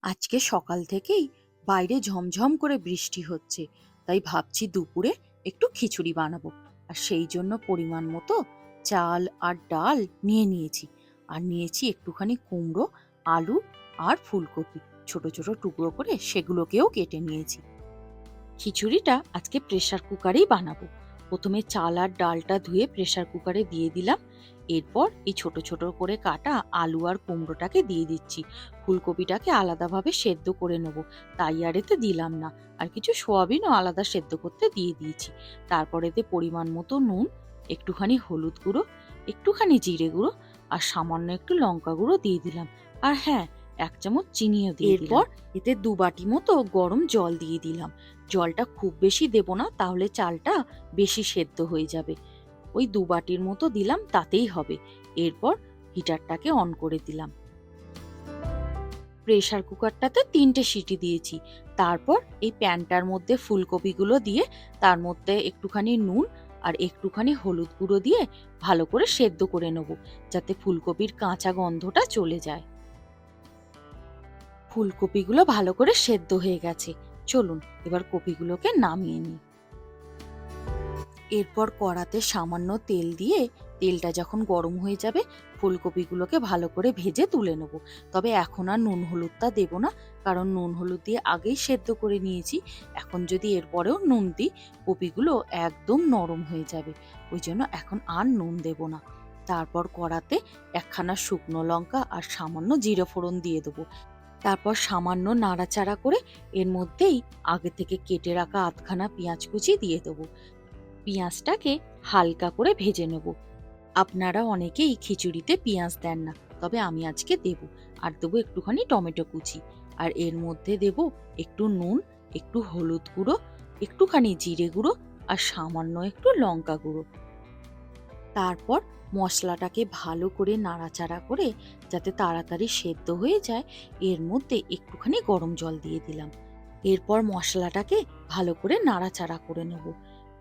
আজকে সকাল থেকেই বাইরে ঝমঝম করে বৃষ্টি হচ্ছে, তাই ভাবছি দুপুরে একটু খিচুড়ি বানাবো। আর সেই জন্য পরিমাণ মতো চাল আর ডাল নিয়ে নিয়েছি। আর নিয়েছি একটুখানি কুমড়ো, আলু আর ফুলকপি। ছোট ছোট টুকরো করে সেগুলোকেও কেটে নিয়েছি। খিচুড়িটা আজকে প্রেসার কুকারেই বানাবো। প্রথমে চাল আর ডালটা ধুয়ে প্রেসার কুকারে দিয়ে দিলাম। এরপর এই ছোট ছোট করে কাটা আলু আর কুমড়োটাকে দিয়ে দিচ্ছি। ফুলকপিটাকে আলাদাভাবে সেদ্ধ করে নেব, তাই আর এতে দিলাম না। আর কিছু সোয়াবিনও আলাদা সেদ্ধ করতে দিয়ে দিয়েছি। তারপর এতে পরিমাণ মতো নুন, একটুখানি হলুদ গুঁড়ো, একটুখানি জিরে গুঁড়ো আর সামান্য একটু লঙ্কা গুঁড়ো দিয়ে দিলাম। আর হ্যাঁ, 1 চামচ চিনিও দিয়ে দিলাম। এরপর এতে 2 বাটি মতো গরম জল দিয়ে দিলাম। জলটা খুব বেশি দেব না, তাহলে চালটা বেশি সেদ্ধ হয়ে যাবে। ওই 2 বাটির মতো দিলাম, তাতেই হবে। এরপর হিটারটাকে অন করে দিলাম। প্রেসার কুকারটাতে 3টে সিটি দিয়েছি। তারপর এই প্যানটার মধ্যে ফুলকপিগুলো দিয়ে তার মধ্যে একটুখানি নুন আর একটুখানি হলুদ গুঁড়ো দিয়ে ভালো করে সেদ্ধ করে নেব, যাতে ফুলকপির কাঁচা গন্ধটা চলে যায়। ফুলকপিগুলো ভালো করে সেদ্ধ হয়ে গেছে। চলুন এবার কপিগুলোকে নামিয়ে নিই। এরপর কড়াতে সামান্য তেল দিয়ে তেলটা যখন গরম হয়ে যাবে, ফুলকপিগুলোকে ভালো করে ভেজে তুলে নেব। তবে এখন আর নুন হলুদটা দেব না, কারণ নুন হলুদ দিয়ে আগেই সেদ্ধ করে নিয়েছি। এখন যদি এরপরেও নুন দিই, কপিগুলো একদম নরম হয়ে যাবে। ওই জন্য এখন আর নুন দেব না। তারপর কড়াতে 1খানা শুকনো লঙ্কা আর সামান্য জিরে ফোড়ন দিয়ে দেবো। তারপর সামান্য নাড়াচাড়া করে এর মধ্যেই আগে থেকে কেটে রাখা 8খানা পেঁয়াজ কুচি দিয়ে দেবো। পেঁয়াজটাকে হালকা করে ভেজে নেব। আপনারা অনেকেই খিচুড়িতে পেঁয়াজ দেন না, তবে আমি আজকে দেব। আর দেবো একটুখানি টমেটো কুচি। আর এর মধ্যে দেব একটু নুন, একটু হলুদ গুঁড়ো, একটুখানি জিরে গুঁড়ো আর সামান্য একটু লঙ্কা গুঁড়ো। তারপর মশলাটাকে ভালো করে নাড়াচাড়া করে যাতে তাড়াতাড়ি সেদ্ধ হয়ে যায়, এর মধ্যে একটুখানি গরম জল দিয়ে দিলাম। এরপর মশলাটাকে ভালো করে নাড়াচাড়া করে নেব।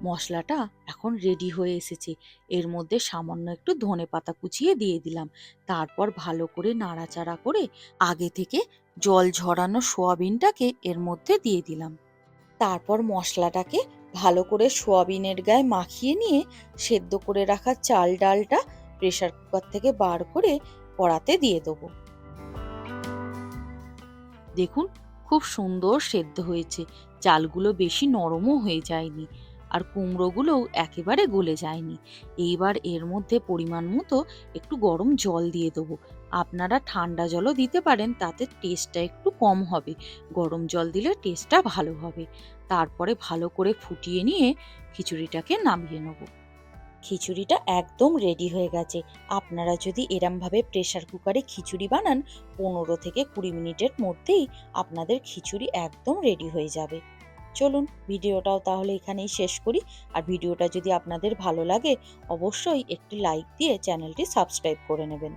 মশলাটা এখন রেডি হয়ে এসেছে। এর মধ্যে সামান্য একটু ধনেপাতা কুচিয়ে দিয়ে দিলাম। তারপর ভালো করে নাড়াচাড়া করে আগে থেকে জল ঝরানো সোয়াবিনটাকে এর মধ্যে দিয়ে দিলাম। তারপর মশলাটাকে ভালো করে সোয়াবিনের গায়ে মাখিয়ে নিয়ে সেদ্ধ করে রাখা চাল ডালটা প্রেসার কুকার থেকে বার করে কড়াতে দিয়ে দেবো। দেখুন, খুব সুন্দর সেদ্ধ হয়েছে। চালগুলো বেশি নরমও হয়ে যায়নি, আর কুমড়োগুলোও একেবারে গলে যায়নি। এইবার এর মধ্যে পরিমাণ মতো একটু গরম জল দিয়ে দেবো। আপনারা ঠান্ডা জলও দিতে পারেন, তাতে টেস্টটা একটু কম হবে। গরম জল দিলে টেস্টটা ভালো হবে। তারপরে ভালো করে ফুটিয়ে নিয়ে খিচুড়িটাকে নামিয়ে নেব। খিচুড়িটা একদম রেডি হয়ে গেছে। আপনারা যদি এরমভাবে প্রেসার কুকারে খিচুড়ি বানান, 15 থেকে 20 মিনিটের মধ্যেই আপনাদের খিচুড়ি একদম রেডি হয়ে যাবে। চলুন ভিডিওটাও তাহলে এখানেই শেষ করি। আর ভিডিওটা যদি আপনাদের ভালো লাগে, অবশ্যই একটি লাইক দিয়ে চ্যানেলটি সাবস্ক্রাইব করে নেবেন।